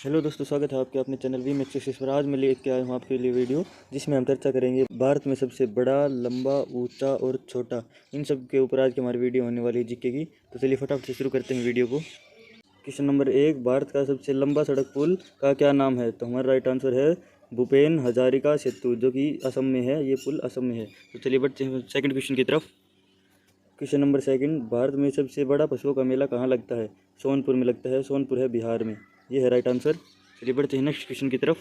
Hello दोस्तों, स्वागत है आपके अपने चैनल वी मैक्सिस पर। आज मैं लेके आया हूँ आपके लिए वीडियो जिसमें हम चर्चा करेंगे भारत में सबसे बड़ा, लंबा, ऊंचा और छोटा, इन सब के ऊपर आज की हमारी वीडियो होने वाली है जीके की। तो चलिए फटाफट से शुरू करते हैं वीडियो को। क्वेश्चन नंबर 1, भारत का सबसे लंबा सड़क पुल का क्या नाम है? तो हमारा राइट आंसर है भूपेन हजारिका सेतु, जो कि असम में है। ये पुल असम में है। तो चलिए बढ़ते हैं सेकंड क्वेश्चन की तरफ। क्वेश्चन नंबर 2, भारत में सबसे बड़ा पशुओं का मेला कहाँ लगता है? सोनपुर में लगता है। सोनपुर है बिहार में। ये है राइट आंसर। चलिए बढ़ते हैं नेक्स्ट क्वेश्चन की तरफ।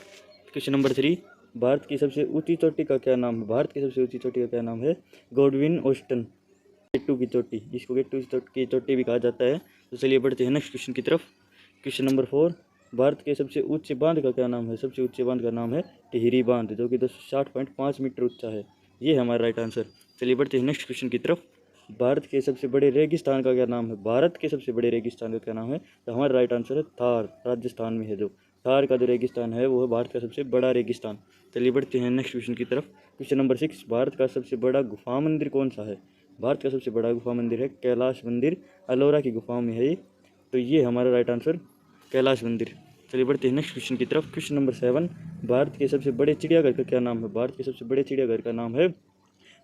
क्वेश्चन नंबर 3, भारत की सबसे ऊंची चोटी का क्या नाम है? भारत की सबसे ऊंची चोटी का क्या नाम है? गॉडविन ऑस्टन गेट्टू की चोटी, जिसको गेट्टू की चोटी भी कहा जाता है। तो चलिए बढ़ते हैं नेक्स्ट क्वेश्चन की तरफ। क्वेश्चन नंबर 4, भारत के सबसे ऊंचे बांध का क्या नाम है? सबसे ऊंचे बांध का नाम है टिहरी बांध, जो कि 260.5 मीटर ऊंचा है। ये है हमारा राइट आंसर। चलिए बढ़ते हैं नेक्स्ट क्वेश्चन की तरफ। भारत के सबसे बड़े रेगिस्तान का क्या नाम है? भारत के सबसे बड़े रेगिस्तान का क्या नाम है? तो हमारा राइट आंसर है थार, राजस्थान में है। जो थार का जो रेगिस्तान है वो है भारत का सबसे बड़ा रेगिस्तान। चलिए बढ़ते हैं नेक्स्ट क्वेश्चन की तरफ। क्वेश्चन नंबर 6, भारत का सबसे बड़ा गुफा मंदिर कौन सा है? भारत का सबसे बड़ा गुफा मंदिर है कैलाश मंदिर, अलोरा की गुफाओं में है ये। तो ये हमारा राइट आंसर कैलाश मंदिर। चलिए बढ़ते हैं नेक्स्ट क्वेश्चन की तरफ। क्वेश्चन नंबर 7, भारत के सबसे बड़े चिड़ियाघर का क्या नाम है? भारत के सबसे बड़े चिड़ियाघर का नाम है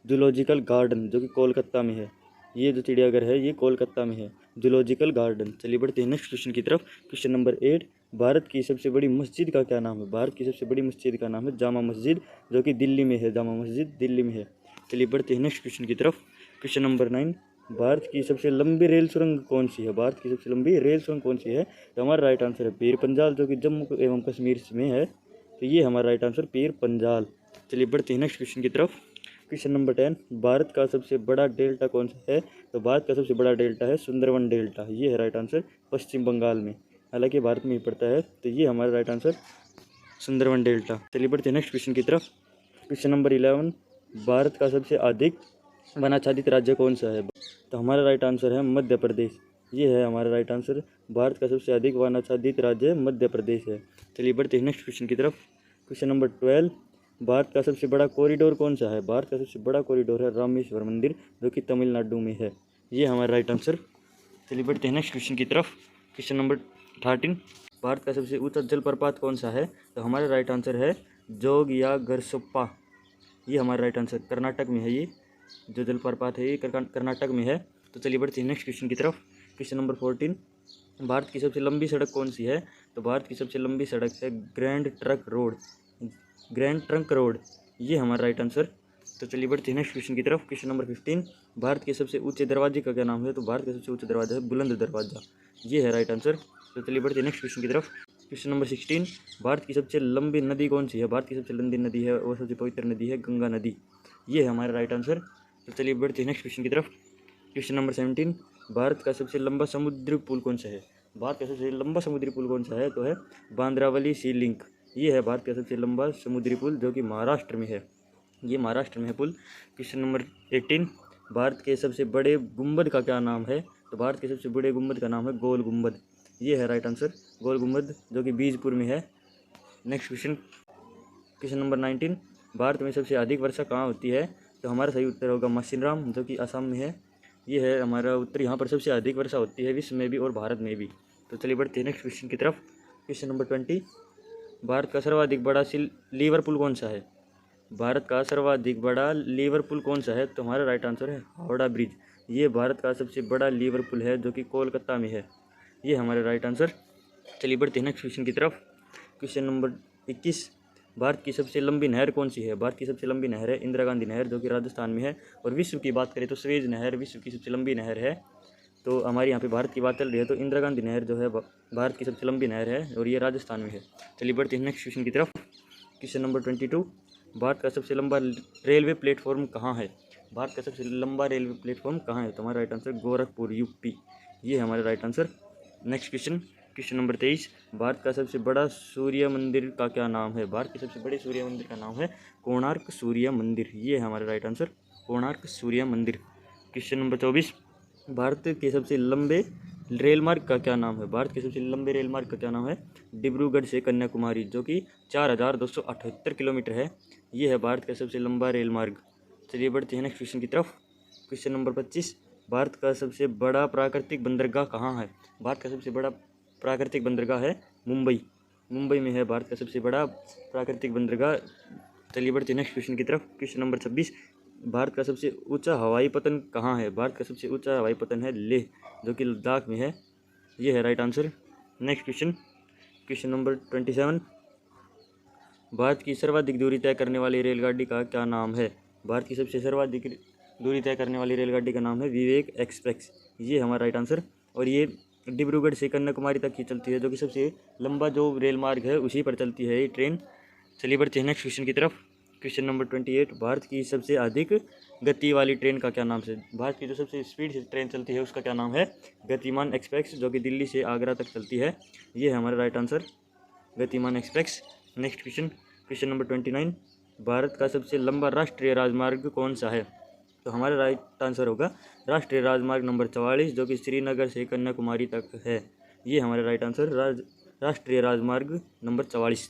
जूलॉजिकल गार्डन, जो कि कोलकाता में है। ये जो चिड़ियाघर है ये कोलकाता में है, जूलॉजिकल गार्डन। चलिए बढ़ते हैं नेक्स्ट क्वेश्चन की तरफ। क्वेश्चन नंबर 8, भारत की सबसे बड़ी मस्जिद का क्या नाम है? भारत की सबसे बड़ी मस्जिद का नाम है जामा मस्जिद, जो कि दिल्ली में है। जामा मस्जिद दिल्ली में है। चलिए बढ़ते हैं नेक्स्ट क्वेश्चन की तरफ। क्वेश्चन नंबर 9, भारत की सबसे लंबी रेल सुरंग कौन सी है? भारत की सबसे लंबी रेल सुरंग कौन सी है? तो हमारा राइट आंसर है पीर पंजाल, जो कि जम्मू एवं कश्मीर में है। तो ये हमारा राइट आंसर पीर पंजाल। चलिए बढ़ते हैं नेक्स्ट क्वेश्चन की तरफ। क्वेश्चन नंबर 10, भारत का सबसे बड़ा डेल्टा कौन सा है? तो भारत का सबसे बड़ा डेल्टा है सुंदरवन डेल्टा। ये है राइट आंसर पश्चिम बंगाल में, हालांकि भारत में ही पड़ता है। तो ये हमारा राइट आंसर सुंदरवन डेल्टा। चलिए बढ़ते हैं नेक्स्ट क्वेश्चन की तरफ। क्वेश्चन नंबर 11, भारत का सबसे अधिक वनाच्छादित राज्य कौन सा है? तो हमारा राइट आंसर है मध्य प्रदेश। ये है हमारा राइट आंसर। भारत का सबसे अधिक वनाच्छादित राज्य मध्य प्रदेश है। चलिए बढ़ते हैं नेक्स्ट क्वेश्चन की तरफ। क्वेश्चन नंबर 12, भारत का सबसे बड़ा कॉरिडोर कौन सा है? भारत का सबसे बड़ा कॉरिडोर है रामेश्वर मंदिर, जो कि तमिलनाडु में है। ये हमारा राइट आंसर। चलिए बढ़ते हैं नेक्स्ट क्वेश्चन की तरफ। क्वेश्चन नंबर 13, भारत का सबसे ऊंचा जलप्रपात कौन सा है? तो हमारा राइट आंसर है जोग या गरसोप्पा। ये हमारा राइट आंसर कर्नाटक में है। ये जो जलप्रपात है ये कर्नाटक में है। तो चलिए बढ़ते हैं नेक्स्ट क्वेश्चन की तरफ। क्वेश्चन नंबर 14, भारत की सबसे लंबी सड़क कौन सी है? तो भारत की सबसे लंबी सड़क है grand trunk road, grand trunk road. ये हमारा राइट आंसर। तो चलिए बढ़ते हैं नेक्स्ट क्वेश्चन की तरफ। क्वेश्चन नंबर 15, भारत के सबसे ऊंचे दरवाजे का क्या नाम है? तो भारत का सबसे ऊंचा दरवाजा है बुलंद दरवाजा। ये है राइट आंसर। तो चलिए बढ़ते हैं नेक्स्ट क्वेश्चन की तरफ। क्वेश्चन नंबर 16, भारत की सबसे लंबी नदी कौन सी है? भारत की सबसे लंबी नदी है और सबसे पवित्र नदी है गंगा नदी। ये है हमारा राइट आंसर। तो चलिए बढ़ते हैं नेक्स्ट क्वेश्चन की तरफ। क्वेश्चन नंबर 17, भारत का सबसे लंबा समुद्री पुल कौन सा है? भारत का सबसे लंबा समुद्री पुल कौन सा है? तो है बांद्रावली सी लिंक। ये है भारत का सबसे लंबा समुद्री पुल, जो कि महाराष्ट्र में है। ये महाराष्ट्र में है पुल। क्वेश्चन नंबर 18, भारत के सबसे बड़े गुंबद का क्या नाम है? तो भारत के सबसे बड़े गुंबद का नाम है गोल गुंबद। ये है राइट आंसर गोल गुंबद, जो कि बीजपुर में है। Next question, question number 19, Bharat में सबसे अधिक वर्षा कहाँ होती है? तो हमारा सही उत्तर होगा मौसिनराम, जो कि असम में है। ये है हमारा उत्तर। यहाँ पर सबसे अधिक वर्षा होती है विश्व में भी और भारत में भी। तो चलिए बढ़ते हैं नेक्स्ट क्वेश्चन की तरफ। क्वेश्चन नंबर 20, भारत का सर्वाधिक बड़ा लीवर पुल कौन सा है? भारत का सर्वाधिक बड़ा लीवर पुल कौन सा है? तो हमारा राइट आंसर है हावड़ा ब्रिज। ये भारत का सबसे बड़ा लीवर पुल है, जो कि कोलकाता में है। ये हमारा राइट आंसर। चलिए बढ़ते हैं नेक्स्ट क्वेश्चन की तरफ। क्वेश्चन नंबर 21, भारत की सबसे लंबी नहर कौन सी है? भारत की सबसे लंबी नहर है इंदिरा गांधी नहर, जो कि राजस्थान में है। और विश्व की बात करें तो स्वेज नहर विश्व की सबसे लंबी नहर है। तो हमारे यहाँ पे भारत की बात चल रही है, तो इंदिरा गांधी नहर जो है भारत की सबसे लंबी नहर है और ये राजस्थान में है। चलिए बढ़ते हैं नेक्स्ट क्वेश्चन की तरफ। क्वेश्चन नंबर 22, भारत का सबसे लंबा रेलवे प्लेटफॉर्म कहाँ है? भारत का सबसे लंबा रेलवे प्लेटफॉर्म कहाँ है? तो हमारा राइट आंसर गोरखपुर, यूपी। ये हमारा right answer. Next question, question number 23, Bharat का सबसे बड़ा सूर्य मंदिर का क्या नाम है? भारत के सबसे बड़े सूर्य मंदिर का नाम है कोणार्क सूर्य मंदिर। ये है हमारा राइट आंसर कोणार्क सूर्य मंदिर। क्वेश्चन नंबर 24, भारत के सबसे लंबे रेल मार्ग का क्या नाम है? भारत के सबसे लंबे रेल मार्ग का क्या नाम है? डिब्रूगढ़ से कन्याकुमारी, जो कि 4278 किलोमीटर है। ये है भारत का सबसे लंबा रेल मार्ग। चलिए बढ़ते हैं नेक्स्ट क्वेश्चन की तरफ। क्वेश्चन नंबर 25, भारत का सबसे बड़ा प्राकृतिक बंदरगाह कहाँ है? भारत का सबसे बड़ा प्राकृतिक बंदरगाह है मुंबई। मुंबई में है भारत का सबसे बड़ा प्राकृतिक बंदरगाह। चलिए बढ़ते नेक्स्ट क्वेश्चन की तरफ। क्वेश्चन नंबर 26, भारत का सबसे ऊंचा हवाई पतन कहाँ है? भारत का सबसे ऊंचा हवाई पतन है लेह, जो कि लद्दाख में है। ये है right answer. Next question, question number 27, Bharat की सर्वाधिक दूरी तय करने वाली रेलगाड़ी का क्या नाम है? भारत की सबसे सर्वाधिक दूरी तय करने वाली रेलगाड़ी का नाम है विवेक एक्सप्रेस। ये हमारा राइट आंसर। और ये डिब्रूगढ़ से कन्याकुमारी तक ही चलती है, जो कि सबसे लंबा जो रेल मार्ग है उसी पर चलती है ये ट्रेन। चलिए बढ़ते हैं नेक्स्ट क्वेश्चन की तरफ। क्वेश्चन नंबर 28, भारत की सबसे अधिक गति वाली ट्रेन का क्या नाम है? भारत की जो सबसे स्पीड से ट्रेन चलती है उसका क्या नाम है? गतिमान एक्सप्रेस, जो कि दिल्ली से आगरा तक चलती है। ये है हमारा राइट आंसर, गतिमान express. Next question, question number 29, Bharat का सबसे लंबा राष्ट्रीय राजमार्ग कौन सा है? तो हमारा राइट आंसर होगा राष्ट्रीय राजमार्ग नंबर 44, जो कि श्रीनगर से कन्याकुमारी तक है। ये हमारा राइट आंसर, राष्ट्रीय राजमार्ग number 44।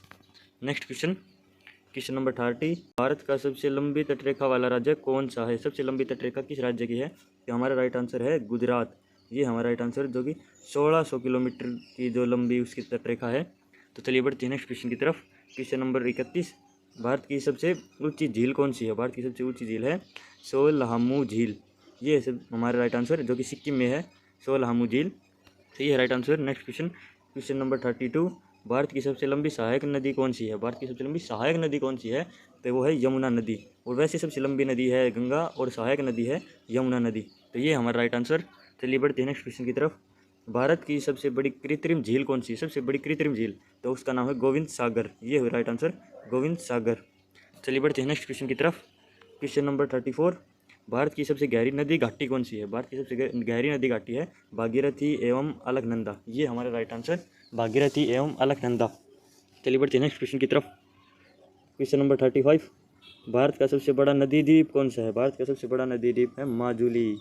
Next question, question number 30, Bharat का सबसे लंबी तटरेखा वाला राज्य कौन सा है? सबसे लंबी तटरेखा किस राज्य की है? तो हमारा राइट आंसर है गुजरात। ये हमारा राइट आंसर, जो कि 1600 किलोमीटर की जो लंबी उसकी तटरेखा है। तो चलिए बढ़ते हैं नेक्स्ट क्वेश्चन की तरफ। क्वेश्चन नंबर 31, भारत की सबसे ऊंची झील कौन सी है? भारत की सबसे ऊंची झील है सोलहामू झील। ये सब हमारा राइट आंसर, जो कि सिक्किम में है, सोलहामू झील। तो ये है right answer. Next question, question number 32, Bharat की सबसे लंबी सहायक नदी कौन सी है? भारत की सबसे लंबी सहायक नदी कौन सी है? तो वो है यमुना नदी। और वैसे सबसे लंबी नदी है गंगा, और सहायक नदी है यमुना नदी। तो ये हमारा राइट आंसर। चलिए बढ़ते हैं नेक्स्ट क्वेश्चन की तरफ। भारत की सबसे बड़ी कृत्रिम झील कौन सी है? सबसे बड़ी कृत्रिम झील, तो उसका नाम है गोविंद सागर। ये है राइट आंसर, गोविंद सागर। चलिए बढ़ते हैं नेक्स्ट क्वेश्चन की तरफ। क्वेश्चन नंबर 34, भारत की सबसे गहरी नदी घाटी कौन सी है? भारत की सबसे गहरी नदी घाटी है भागीरथी एवं अलकनंदा। ये हमारा राइट आंसर, भागीरथी एवं अलकनंदा। चलिए बढ़ते हैं नेक्स्ट क्वेश्चन की तरफ। क्वेश्चन नंबर 35, भारत का सबसे बड़ा नदी द्वीप कौन सा है? भारत का सबसे बड़ा नदी द्वीप है माजुली।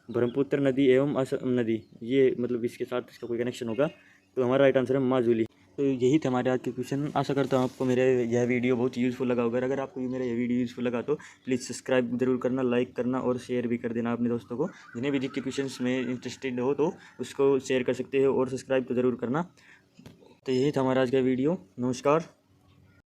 ब्रह्मपुत्र नदी एवं असम नदी, ये मतलब इसके साथ इसका कोई कनेक्शन होगा, तो हमारा राइट आंसर है माजुली। तो यही थे हमारे आज के क्वेश्चन। आशा करता हूँ आपको मेरा यह वीडियो बहुत यूज़फुल लगा होगा। अगर आपको मेरा यह वीडियो यूज़फुल लगा तो प्लीज़ सब्सक्राइब जरूर करना, लाइक करना और शेयर भी कर देना अपने दोस्तों को। जिन्हें भी जीके क्वेश्चंस में इंटरेस्टेड हो तो उसको शेयर कर सकते हो, और सब्सक्राइब तो ज़रूर करना। तो यही था हमारा आज का वीडियो। नमस्कार।